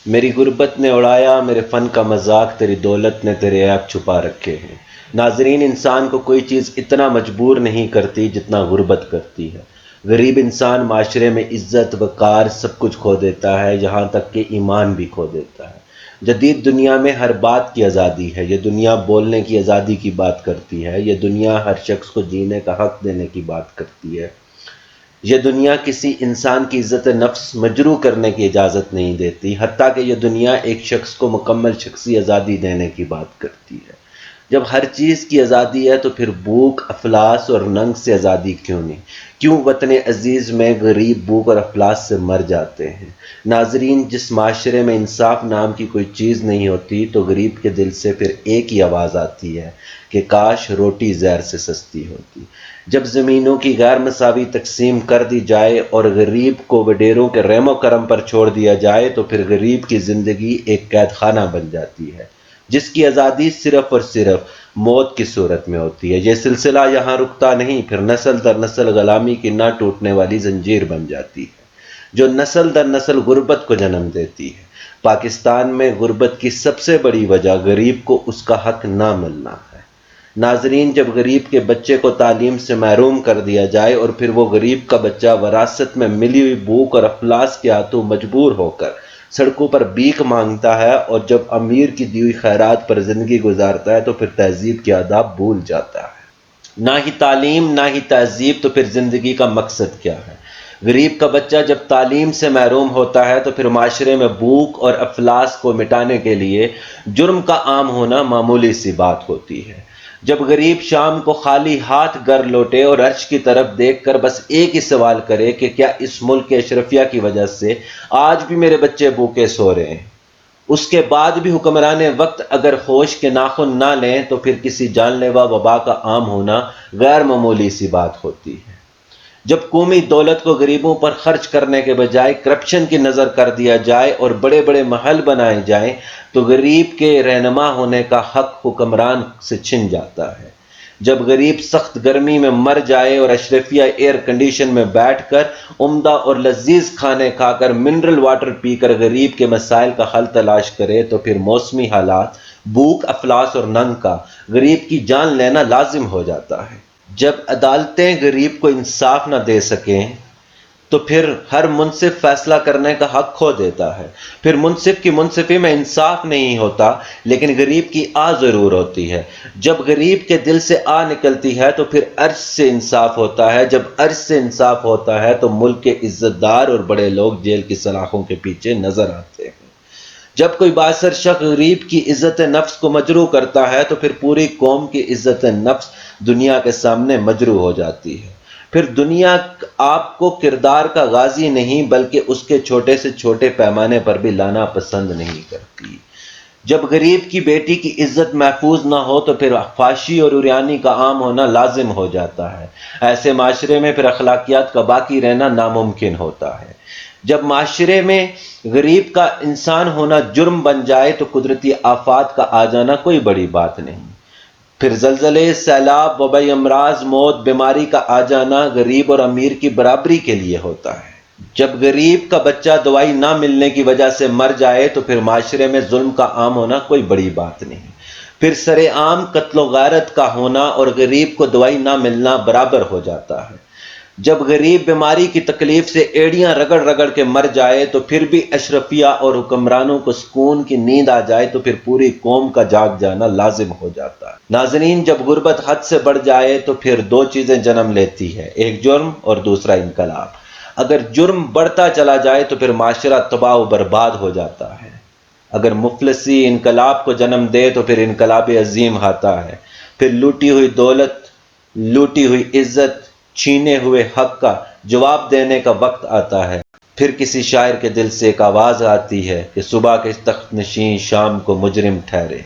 میری غربت نے اڑایا میرے فن کا مذاق، تیری دولت نے تیرے عیب چھپا رکھے ہیں۔ ناظرین، انسان کو کوئی چیز اتنا مجبور نہیں کرتی جتنا غربت کرتی ہے۔ غریب انسان معاشرے میں عزت، وقار، سب کچھ کھو دیتا ہے، یہاں تک کہ ایمان بھی کھو دیتا ہے۔ جدید دنیا میں ہر بات کی آزادی ہے، یہ دنیا بولنے کی آزادی کی بات کرتی ہے، یہ دنیا ہر شخص کو جینے کا حق دینے کی بات کرتی ہے، یہ دنیا کسی انسان کی عزت نفس مجروح کرنے کی اجازت نہیں دیتی، حتیٰ کہ یہ دنیا ایک شخص کو مکمل شخصی آزادی دینے کی بات کرتی ہے۔ جب ہر چیز کی آزادی ہے تو پھر بھوک، افلاس اور ننگ سے آزادی کیوں نہیں؟ کیوں وطن عزیز میں غریب بھوک اور افلاس سے مر جاتے ہیں؟ ناظرین، جس معاشرے میں انصاف نام کی کوئی چیز نہیں ہوتی تو غریب کے دل سے پھر ایک ہی آواز آتی ہے کہ کاش روٹی زہر سے سستی ہوتی۔ جب زمینوں کی غیر مساوی تقسیم کر دی جائے اور غریب کو وڈیروں کے رحم و کرم پر چھوڑ دیا جائے تو پھر غریب کی زندگی ایک قید خانہ بن جاتی ہے، جس کی آزادی صرف اور صرف موت کی صورت میں ہوتی ہے۔ یہ سلسلہ یہاں رکتا نہیں، پھر نسل در نسل غلامی کی نہ ٹوٹنے والی زنجیر بن جاتی ہے، جو نسل در نسل غربت کو جنم دیتی ہے۔ پاکستان میں غربت کی سب سے بڑی وجہ غریب کو اس کا حق نہ ملنا ہے۔ ناظرین، جب غریب کے بچے کو تعلیم سے محروم کر دیا جائے اور پھر وہ غریب کا بچہ وراثت میں ملی ہوئی بھوک اور افلاس کے ہاتھوں مجبور ہو کر سڑکوں پر بھیک مانگتا ہے اور جب امیر کی دی ہوئی خیرات پر زندگی گزارتا ہے تو پھر تہذیب کے آداب بھول جاتا ہے۔ نہ ہی تعلیم، نہ ہی تہذیب، تو پھر زندگی کا مقصد کیا ہے؟ غریب کا بچہ جب تعلیم سے محروم ہوتا ہے تو پھر معاشرے میں بھوک اور افلاس کو مٹانے کے لیے جرم کا عام ہونا معمولی سی بات ہوتی ہے۔ جب غریب شام کو خالی ہاتھ گھر لوٹے اور عرش کی طرف دیکھ کر بس ایک ہی سوال کرے کہ کیا اس ملک کے اشرفیہ کی وجہ سے آج بھی میرے بچے بھوکے سو رہے ہیں، اس کے بعد بھی حکمران وقت اگر ہوش کے ناخن نہ لیں تو پھر کسی جان لیوا وبا کا عام ہونا غیر معمولی سی بات ہوتی ہے۔ جب قومی دولت کو غریبوں پر خرچ کرنے کے بجائے کرپشن کی نظر کر دیا جائے اور بڑے بڑے محل بنائے جائیں تو غریب کے رہنما ہونے کا حق حکمران سے چھن جاتا ہے۔ جب غریب سخت گرمی میں مر جائے اور اشرفیہ ایئر کنڈیشن میں بیٹھ کر عمدہ اور لذیذ کھانے کھا کر منرل واٹر پی کر غریب کے مسائل کا حل تلاش کرے تو پھر موسمی حالات، بھوک، افلاس اور ننگ کا غریب کی جان لینا لازم ہو جاتا ہے۔ جب عدالتیں غریب کو انصاف نہ دے سکیں تو پھر ہر منصف فیصلہ کرنے کا حق کھو دیتا ہے۔ پھر منصف کی منصفی میں انصاف نہیں ہوتا لیکن غریب کی آ ضرور ہوتی ہے۔ جب غریب کے دل سے آ نکلتی ہے تو پھر عرش سے انصاف ہوتا ہے۔ جب عرش سے انصاف ہوتا ہے تو ملک کے عزت دار اور بڑے لوگ جیل کی سلاخوں کے پیچھے نظر آتے ہیں۔ جب کوئی بااثر شخص غریب کی عزت نفس کو مجروح کرتا ہے تو پھر پوری قوم کی عزت نفس دنیا کے سامنے مجروح ہو جاتی ہے۔ پھر دنیا آپ کو کردار کا غازی نہیں بلکہ اس کے چھوٹے سے چھوٹے پیمانے پر بھی لانا پسند نہیں کرتی۔ جب غریب کی بیٹی کی عزت محفوظ نہ ہو تو پھر فحاشی اور عریانی کا عام ہونا لازم ہو جاتا ہے۔ ایسے معاشرے میں پھر اخلاقیات کا باقی رہنا ناممکن ہوتا ہے۔ جب معاشرے میں غریب کا انسان ہونا جرم بن جائے تو قدرتی آفات کا آ جانا کوئی بڑی بات نہیں۔ پھر زلزلے، سیلاب، وبائی امراض، موت، بیماری کا آ جانا غریب اور امیر کی برابری کے لیے ہوتا ہے۔ جب غریب کا بچہ دوائی نہ ملنے کی وجہ سے مر جائے تو پھر معاشرے میں ظلم کا عام ہونا کوئی بڑی بات نہیں۔ پھر سر عام قتل و غارت کا ہونا اور غریب کو دوائی نہ ملنا برابر ہو جاتا ہے۔ جب غریب بیماری کی تکلیف سے ایڑیاں رگڑ رگڑ کے مر جائے تو پھر بھی اشرفیہ اور حکمرانوں کو سکون کی نیند آ جائے تو پھر پوری قوم کا جاگ جانا لازم ہو جاتا ہے۔ ناظرین، جب غربت حد سے بڑھ جائے تو پھر دو چیزیں جنم لیتی ہے، ایک جرم اور دوسرا انقلاب۔ اگر جرم بڑھتا چلا جائے تو پھر معاشرہ تباہ و برباد ہو جاتا ہے۔ اگر مفلسی انقلاب کو جنم دے تو پھر انقلاب عظیم آتا ہے۔ پھر لوٹی ہوئی دولت، لوٹی ہوئی عزت، چھینے ہوئے حق کا جواب دینے کا وقت آتا ہے۔ پھر کسی شاعر کے دل سے ایک آواز آتی ہے کہ صبح کے تخت نشین شام کو مجرم ٹھہرے،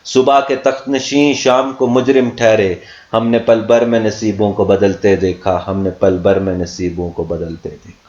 صبح کے تخت نشین شام کو مجرم ٹھہرے، ہم نے پل بھر میں نصیبوں کو بدلتے دیکھا، ہم نے پل بھر میں نصیبوں کو بدلتے دیکھا۔